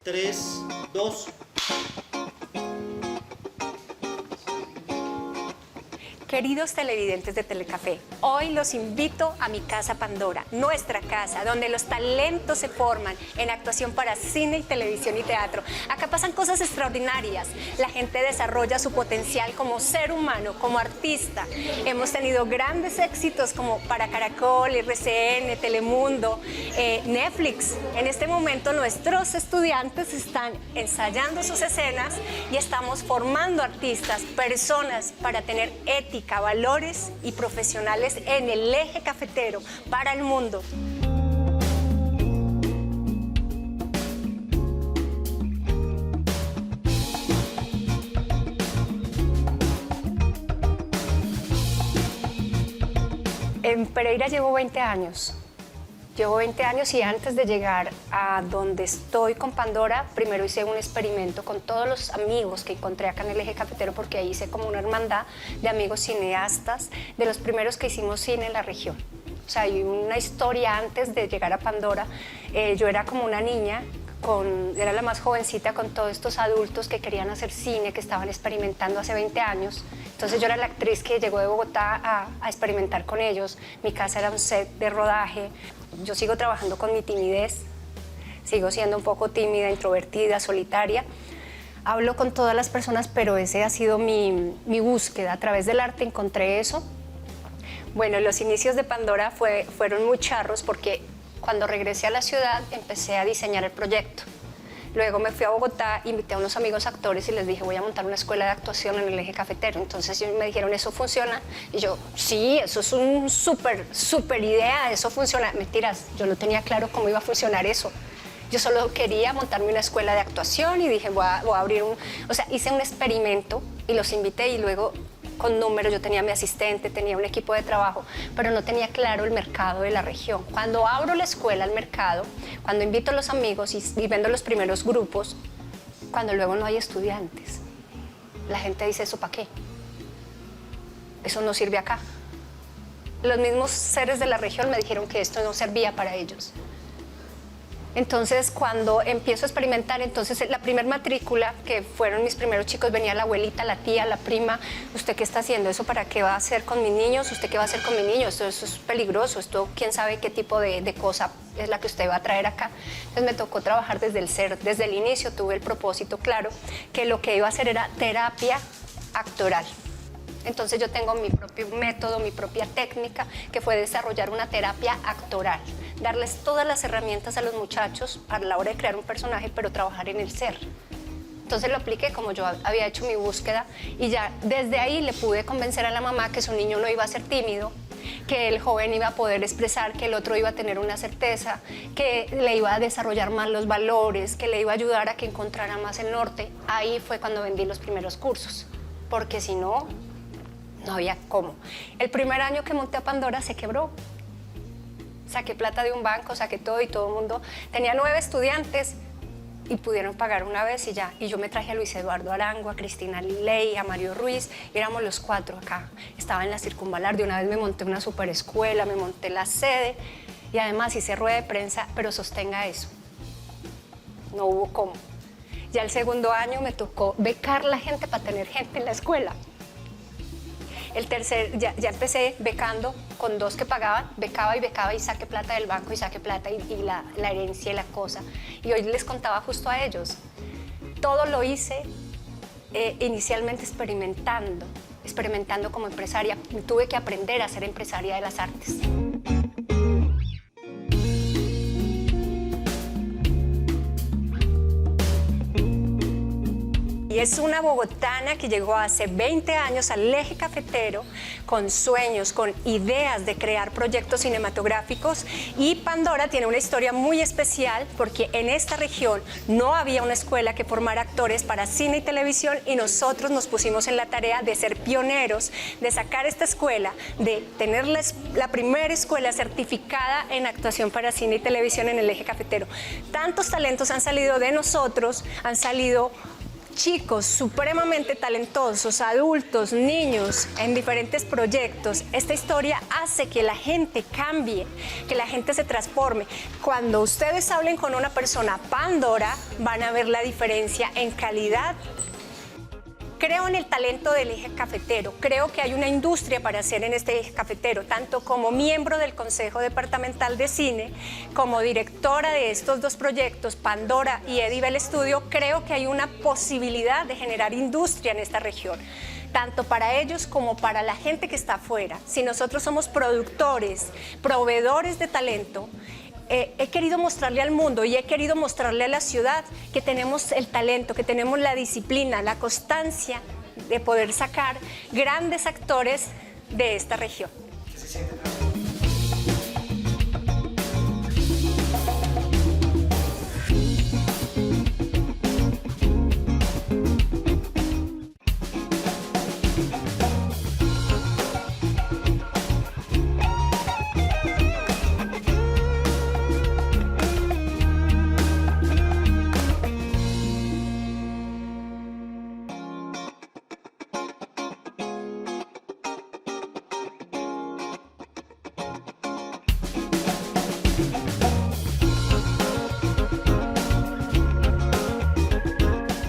3, 2. Queridos televidentes de Telecafé, hoy los invito a mi casa Pandora, nuestra casa, donde los talentos se forman en actuación para cine y televisión y teatro. Acá pasan cosas extraordinarias, la gente desarrolla su potencial como ser humano, como artista. Hemos tenido grandes éxitos como para Caracol, RCN, Telemundo, Netflix. En este momento nuestros estudiantes están ensayando sus escenas y estamos formando artistas, personas para tener ética, valores y profesionales en el eje cafetero para el mundo. En Pereira llevo 20 años. Llevo 20 años y antes de llegar a donde estoy con Pandora, primero hice un experimento con todos los amigos que encontré acá en el eje cafetero, porque ahí hice como una hermandad de amigos cineastas, de los primeros que hicimos cine en la región. O sea, hay una historia antes de llegar a Pandora. Yo era como una niña, era la más jovencita con todos estos adultos que querían hacer cine, que estaban experimentando hace 20 años. Entonces yo era la actriz que llegó de Bogotá a experimentar con ellos. Mi casa era un set de rodaje. Yo sigo trabajando con mi timidez, sigo siendo un poco tímida, introvertida, solitaria. Hablo con todas las personas, pero ese ha sido mi búsqueda. A través del arte encontré eso. Bueno, los inicios de Pandora fueron muy charros porque cuando regresé a la ciudad empecé a diseñar el proyecto. Luego me fui a Bogotá, invité a unos amigos actores y les dije, voy a montar una escuela de actuación en el eje cafetero. Entonces ellos me dijeron, ¿eso funciona? Y yo, sí, eso es un súper idea, eso funciona. Mentiras, yo no tenía claro cómo iba a funcionar eso. Yo solo quería montarme una escuela de actuación y dije, voy a abrir o sea, hice un experimento y los invité y luego con números, yo tenía mi asistente, tenía un equipo de trabajo, pero no tenía claro el mercado de la región. Cuando abro la escuela al mercado, cuando invito a los amigos y vendo los primeros grupos, cuando luego no hay estudiantes, la gente dice, ¿eso para qué? Eso no sirve acá. Los mismos seres de la región me dijeron que esto no servía para ellos. Entonces, cuando empiezo a experimentar, entonces la primer matrícula, que fueron mis primeros chicos, venía la abuelita, la tía, la prima. ¿Usted qué está haciendo? ¿Eso para qué va a hacer con mis niños? ¿Usted qué va a hacer con mis niños? Eso es peligroso. Esto, quién sabe qué tipo de cosa es la que usted va a traer acá. Entonces me tocó trabajar desde el cero. Desde el inicio tuve el propósito claro que lo que iba a hacer era terapia actoral. Entonces yo tengo mi propio método, mi propia técnica, que fue desarrollar una terapia actoral, darles todas las herramientas a los muchachos a la hora de crear un personaje, pero trabajar en el ser. Entonces lo apliqué como yo había hecho mi búsqueda y ya desde ahí le pude convencer a la mamá que su niño no iba a ser tímido, que el joven iba a poder expresar, que el otro iba a tener una certeza, que le iba a desarrollar más los valores, que le iba a ayudar a que encontrara más el norte. Ahí fue cuando vendí los primeros cursos, porque si no, no había cómo. El primer año que monté a Pandora se quebró. Saqué plata de un banco, saqué todo y todo el mundo. Tenía 9 estudiantes y pudieron pagar una vez y ya. Y yo me traje a Luis Eduardo Arango, a Cristina Ley, a Mario Ruiz. Y éramos los 4 acá. Estaba en la Circunvalar. De una vez me monté una super escuela, me monté la sede. Y además hice rueda de prensa, pero sostenga eso. No hubo cómo. Ya el segundo año me tocó becar la gente para tener gente en la escuela. El tercer, ya empecé becando con 2 que pagaban, becaba y saqué plata del banco y saqué plata y la herencia y la cosa. Y hoy les contaba justo a ellos. Todo lo hice inicialmente experimentando como empresaria. Tuve que aprender a ser empresaria de las artes. Y es una bogotana que llegó hace 20 años al eje cafetero con sueños, con ideas de crear proyectos cinematográficos. Y Pandora tiene una historia muy especial porque en esta región no había una escuela que formara actores para cine y televisión y nosotros nos pusimos en la tarea de ser pioneros, de sacar esta escuela, de tener la primera escuela certificada en actuación para cine y televisión en el eje cafetero. Tantos talentos han salido de nosotros, han salido chicos supremamente talentosos, adultos, niños, en diferentes proyectos, esta historia hace que la gente cambie, que la gente se transforme. Cuando ustedes hablen con una persona Pandora, van a ver la diferencia en calidad. Creo en el talento del eje cafetero, creo que hay una industria para hacer en este eje cafetero, tanto como miembro del Consejo Departamental de Cine, como directora de estos dos proyectos, Pandora y Edibel Studio, creo que hay una posibilidad de generar industria en esta región, tanto para ellos como para la gente que está afuera. Si nosotros somos productores, proveedores de talento, he querido mostrarle al mundo y he querido mostrarle a la ciudad que tenemos el talento, que tenemos la disciplina, la constancia de poder sacar grandes actores de esta región.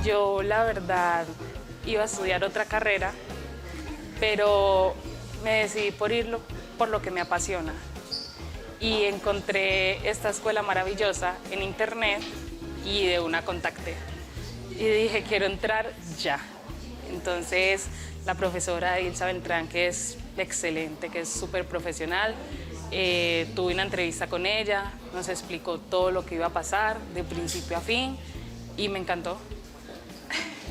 Yo, la verdad, iba a estudiar otra carrera, pero me decidí por lo que me apasiona. Y encontré esta escuela maravillosa en internet y de una contacté. Y dije, quiero entrar ya. Entonces, la profesora Ilsa Beltrán, que es excelente, que es súper profesional, tuve una entrevista con ella, nos explicó todo lo que iba a pasar, de principio a fin, y me encantó.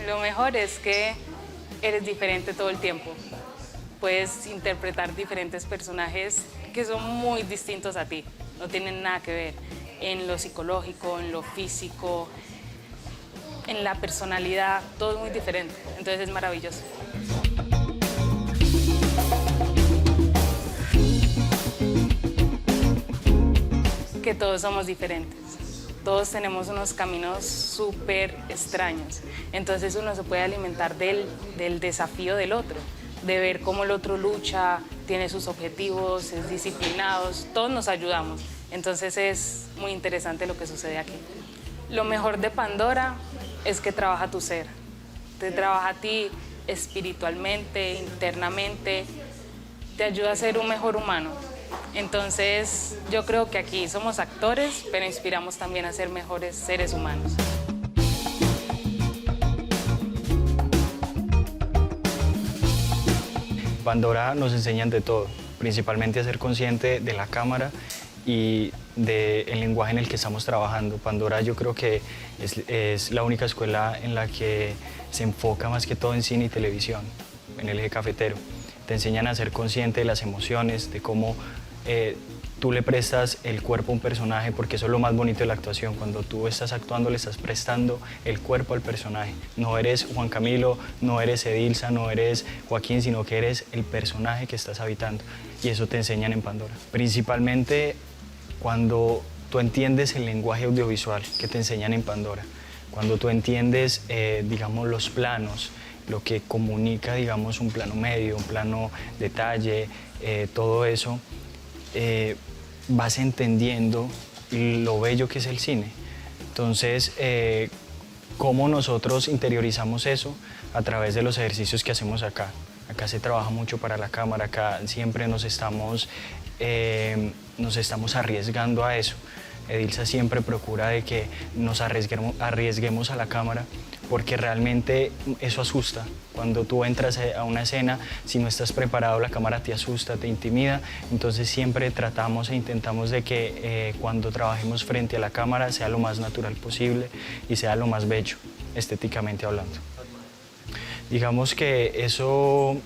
Lo mejor es que eres diferente todo el tiempo. Puedes interpretar diferentes personajes que son muy distintos a ti. No tienen nada que ver en lo psicológico, en lo físico, en la personalidad. Todo es muy diferente. Entonces es maravilloso. Que todos somos diferentes. Todos tenemos unos caminos súper extraños. Entonces uno se puede alimentar del desafío del otro, de ver cómo el otro lucha, tiene sus objetivos, es disciplinado, todos nos ayudamos. Entonces es muy interesante lo que sucede aquí. Lo mejor de Pandora es que trabaja tu ser, te trabaja a ti espiritualmente, internamente, te ayuda a ser un mejor humano. Entonces, yo creo que aquí somos actores, pero inspiramos también a ser mejores seres humanos. Pandora nos enseñan de todo, principalmente a ser consciente de la cámara y del lenguaje en el que estamos trabajando. Pandora yo creo que es la única escuela en la que se enfoca más que todo en cine y televisión, en el eje cafetero. Te enseñan a ser consciente de las emociones, de cómo tú le prestas el cuerpo a un personaje, porque eso es lo más bonito de la actuación. Cuando tú estás actuando, le estás prestando el cuerpo al personaje. No eres Juan Camilo, no eres Edilsa, no eres Joaquín, sino que eres el personaje que estás habitando. Y eso te enseñan en Pandora. Principalmente cuando tú entiendes el lenguaje audiovisual que te enseñan en Pandora, cuando tú entiendes, digamos, los planos, lo que comunica, digamos, un plano medio, un plano detalle, todo eso, vas entendiendo lo bello que es el cine. Entonces, ¿cómo nosotros interiorizamos eso? A través de los ejercicios que hacemos acá. Acá se trabaja mucho para la cámara, acá siempre nos estamos arriesgando a eso. Edilsa siempre procura de que nos arriesguemos a la cámara, porque realmente eso asusta. Cuando tú entras a una escena, si no estás preparado, la cámara te asusta, te intimida. Entonces siempre tratamos e intentamos de que cuando trabajemos frente a la cámara sea lo más natural posible y sea lo más bello, estéticamente hablando. Digamos que eso,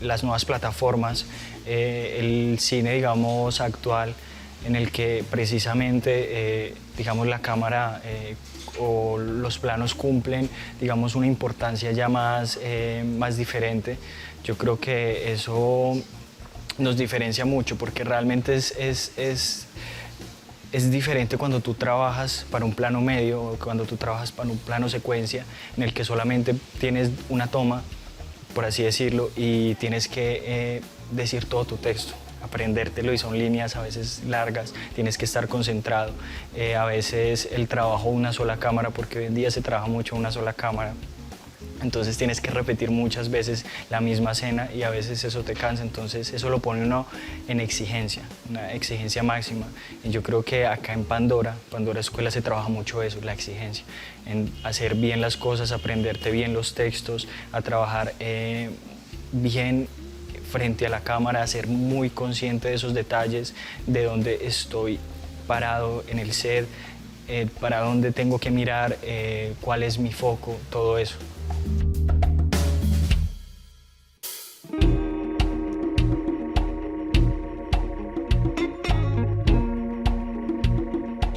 las nuevas plataformas, el cine, digamos, actual, en el que precisamente, digamos, la cámara o los planos cumplen, digamos, una importancia ya más diferente. Yo creo que eso nos diferencia mucho, porque realmente es diferente cuando tú trabajas para un plano medio o cuando tú trabajas para un plano secuencia en el que solamente tienes una toma, por así decirlo, y tienes que decir todo tu texto, aprendértelo, y son líneas a veces largas, tienes que estar concentrado. A veces el trabajo una sola cámara, porque hoy en día se trabaja mucho una sola cámara, entonces tienes que repetir muchas veces la misma escena y a veces eso te cansa, entonces eso lo pone uno en exigencia, una exigencia máxima. Y yo creo que acá en Pandora Escuela se trabaja mucho eso, la exigencia, en hacer bien las cosas, aprenderte bien los textos, a trabajar bien frente a la cámara, a ser muy consciente de esos detalles, de dónde estoy parado en el set, para dónde tengo que mirar, cuál es mi foco, todo eso.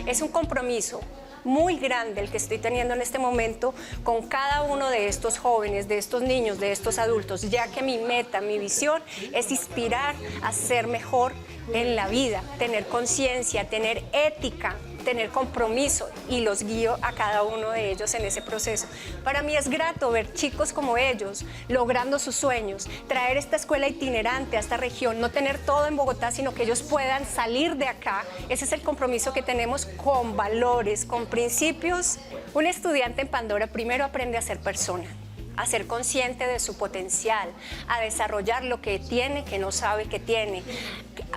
Es un compromiso muy grande el que estoy teniendo en este momento con cada uno de estos jóvenes, de estos niños, de estos adultos, ya que mi meta, mi visión es inspirar a ser mejor en la vida, tener conciencia, tener ética, tener compromiso, y los guío a cada uno de ellos en ese proceso. Para mí es grato ver chicos como ellos logrando sus sueños, traer esta escuela itinerante a esta región, no tener todo en Bogotá, sino que ellos puedan salir de acá. Ese es el compromiso que tenemos con valores, con principios. Un estudiante en Pandora primero aprende a ser persona, a ser consciente de su potencial, a desarrollar lo que tiene, que no sabe que tiene.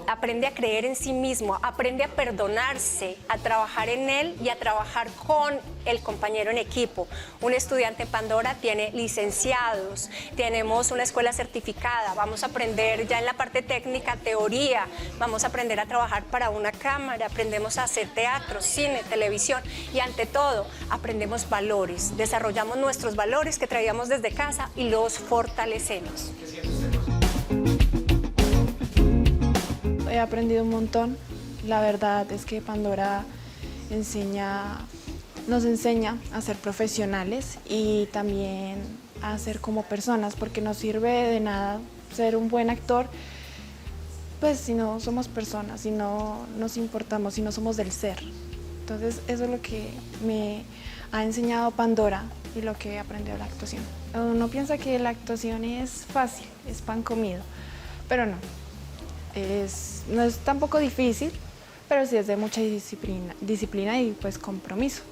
Aprende a creer en sí mismo, aprende a perdonarse, a trabajar en él y a trabajar con el compañero en equipo. Un estudiante en Pandora tiene licenciados, tenemos una escuela certificada, vamos a aprender ya en la parte técnica, teoría, vamos a aprender a trabajar para una cámara, aprendemos a hacer teatro, cine, televisión y ante todo aprendemos valores, desarrollamos nuestros valores que traíamos desde casa y los fortalecemos. He aprendido un montón. La verdad es que Pandora nos enseña a ser profesionales y también a ser como personas, porque no sirve de nada ser un buen actor pues si no somos personas, si no nos importamos, si no somos del ser. Entonces eso es lo que me ha enseñado Pandora y lo que he aprendido de la actuación. Uno piensa que la actuación es fácil, es pan comido, pero no. No es tampoco difícil, pero sí es de mucha disciplina y pues compromiso.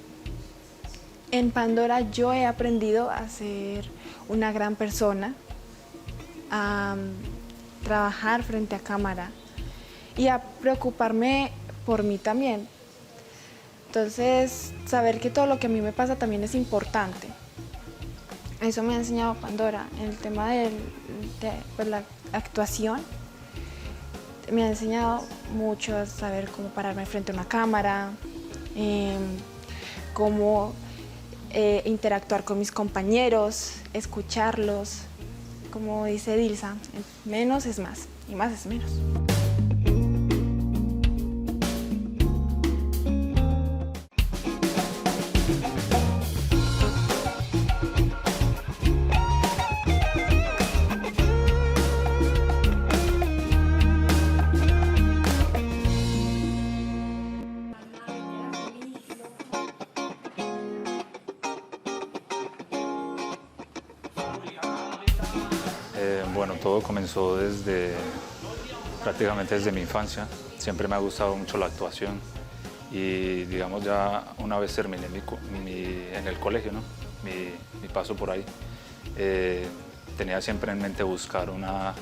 En Pandora yo he aprendido a ser una gran persona, a trabajar frente a cámara y a preocuparme por mí también. Entonces, saber que todo lo que a mí me pasa también es importante. Eso me ha enseñado Pandora. En el tema de pues, la actuación, me ha enseñado mucho a saber cómo pararme frente a una cámara, cómo interactuar con mis compañeros, escucharlos. Como dice Dilsa, menos es más y más es menos. Bueno, todo comenzó prácticamente desde mi infancia. Siempre me ha gustado mucho la actuación y digamos ya una vez terminé en el colegio, ¿no? mi paso por ahí, tenía siempre en mente buscar una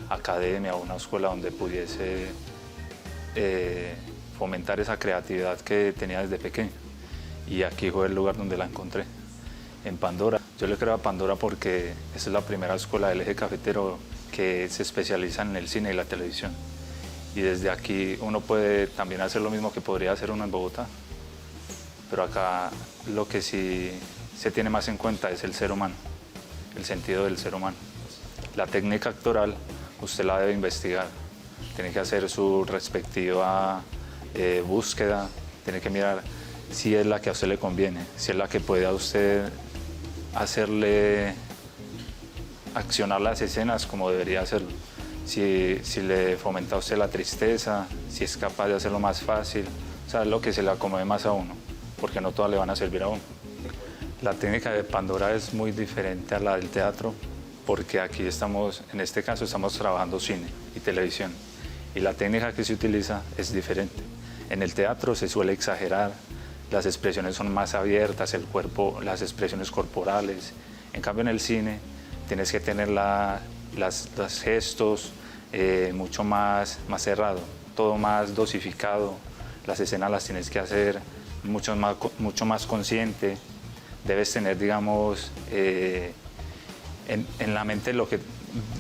academia o una escuela donde pudiese fomentar esa creatividad que tenía desde pequeño, y aquí fue el lugar donde la encontré, en Pandora. Yo le creo a Pandora porque esa es la primera escuela del eje cafetero que se especializa en el cine y la televisión. Y desde aquí uno puede también hacer lo mismo que podría hacer uno en Bogotá. Pero acá lo que sí se tiene más en cuenta es el ser humano, el sentido del ser humano. La técnica actoral usted la debe investigar, tiene que hacer su respectiva búsqueda, tiene que mirar si es la que a usted le conviene, si es la que puede a usted hacerle accionar las escenas como debería hacerlo. Si le fomenta a usted la tristeza, si es capaz de hacerlo más fácil. O sea, lo que se le acomode más a uno, porque no todas le van a servir a uno. La técnica de Pandora es muy diferente a la del teatro, porque aquí estamos, en este caso, estamos trabajando cine y televisión, y la técnica que se utiliza es diferente. En el teatro se suele exagerar, las expresiones son más abiertas, el cuerpo, las expresiones corporales. En cambio, en el cine tienes que tener los gestos mucho más cerrado, todo más dosificado. Las escenas las tienes que hacer mucho más consciente. Debes tener, digamos, en la mente lo que,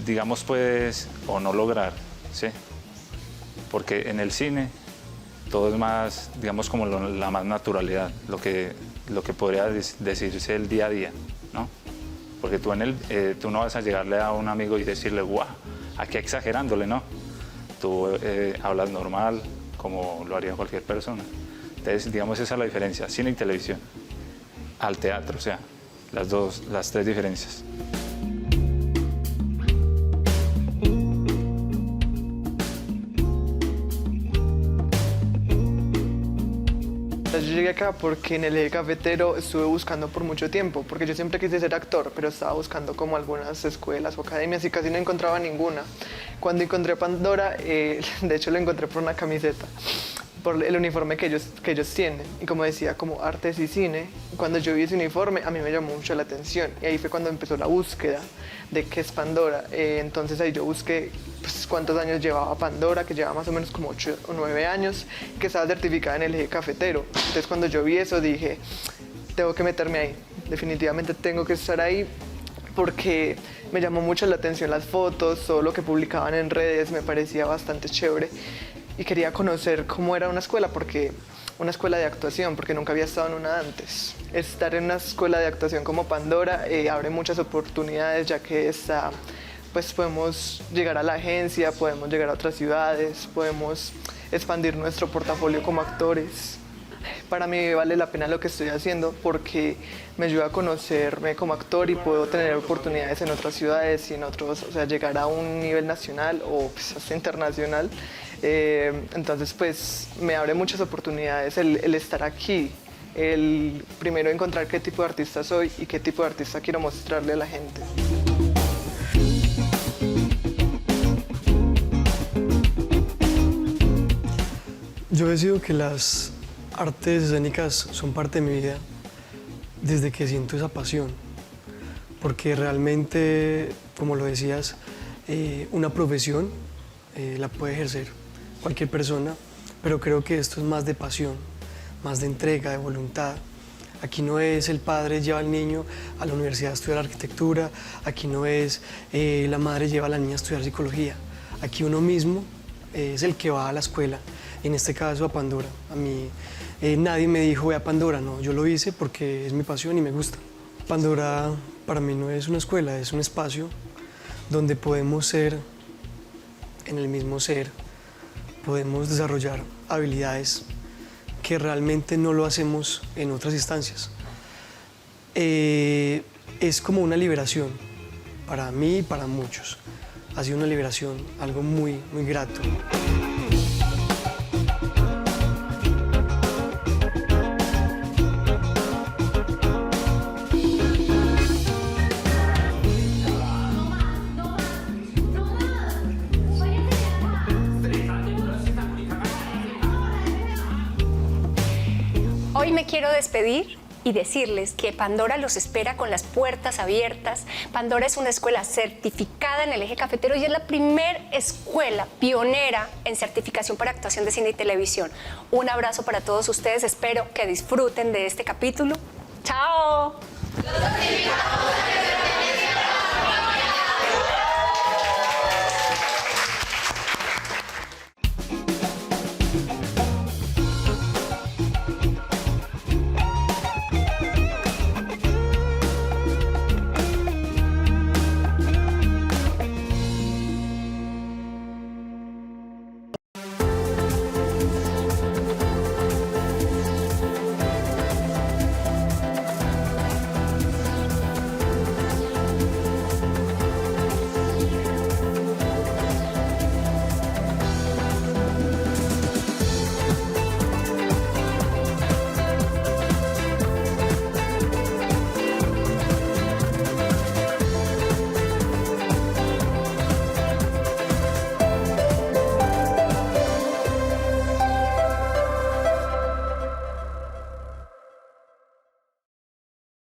digamos, puedes o no lograr, ¿sí? Porque en el cine todo es más, digamos, como la más naturalidad, lo que podría decirse el día a día, ¿no? Porque tú no vas a llegarle a un amigo y decirle, guau, aquí exagerándole, ¿no? Tú hablas normal, como lo haría cualquier persona. Entonces, digamos, esa es la diferencia, cine y televisión, al teatro, o sea, las tres diferencias. Yo llegué acá porque en el eje cafetero estuve buscando por mucho tiempo, porque yo siempre quise ser actor, pero estaba buscando como algunas escuelas o academias y casi no encontraba ninguna. Cuando encontré Pandora, de hecho lo encontré por una camiseta, por el uniforme que ellos tienen. Y como decía, como artes y cine, cuando yo vi ese uniforme a mí me llamó mucho la atención. Y ahí fue cuando empezó la búsqueda de qué es Pandora. Entonces ahí yo busqué pues, cuántos años llevaba Pandora, que llevaba más o menos como 8 o 9 años, que estaba certificada en el eje cafetero. Entonces cuando yo vi eso dije, tengo que meterme ahí, definitivamente tengo que estar ahí, porque me llamó mucho la atención las fotos, todo lo que publicaban en redes me parecía bastante chévere y quería conocer cómo era una escuela de actuación, porque nunca había estado en una antes. Estar en una escuela de actuación como Pandora abre muchas oportunidades, ya que pues podemos llegar a la agencia, podemos llegar a otras ciudades, podemos expandir nuestro portafolio como actores. Para mí vale la pena lo que estoy haciendo porque me ayuda a conocerme como actor y puedo tener oportunidades en otras ciudades y o sea, llegar a un nivel nacional o pues, hasta internacional. Entonces, pues me abre muchas oportunidades el estar aquí, el primero encontrar qué tipo de artista soy y qué tipo de artista quiero mostrarle a la gente. Yo decido que las artes escénicas son parte de mi vida desde que siento esa pasión, porque realmente, como lo decías, una profesión la puede ejercer cualquier persona, pero creo que esto es más de pasión, más de entrega, de voluntad. Aquí no es el padre lleva al niño a la universidad a estudiar arquitectura, aquí no es la madre lleva a la niña a estudiar psicología, aquí uno mismo es el que va a la escuela, en este caso a Pandora. A mí nadie me dijo ve a Pandora, no, yo lo hice porque es mi pasión y me gusta. Pandora para mí no es una escuela, es un espacio donde podemos ser en el mismo ser, podemos desarrollar habilidades que realmente no lo hacemos en otras instancias. Es como una liberación para mí y para muchos. Ha sido una liberación, algo muy, muy grato. Hoy me quiero despedir y decirles que Pandora los espera con las puertas abiertas. Pandora es una escuela certificada en el eje cafetero y es la primera escuela pionera en certificación para actuación de cine y televisión. Un abrazo para todos ustedes, espero que disfruten de este capítulo. ¡Chao!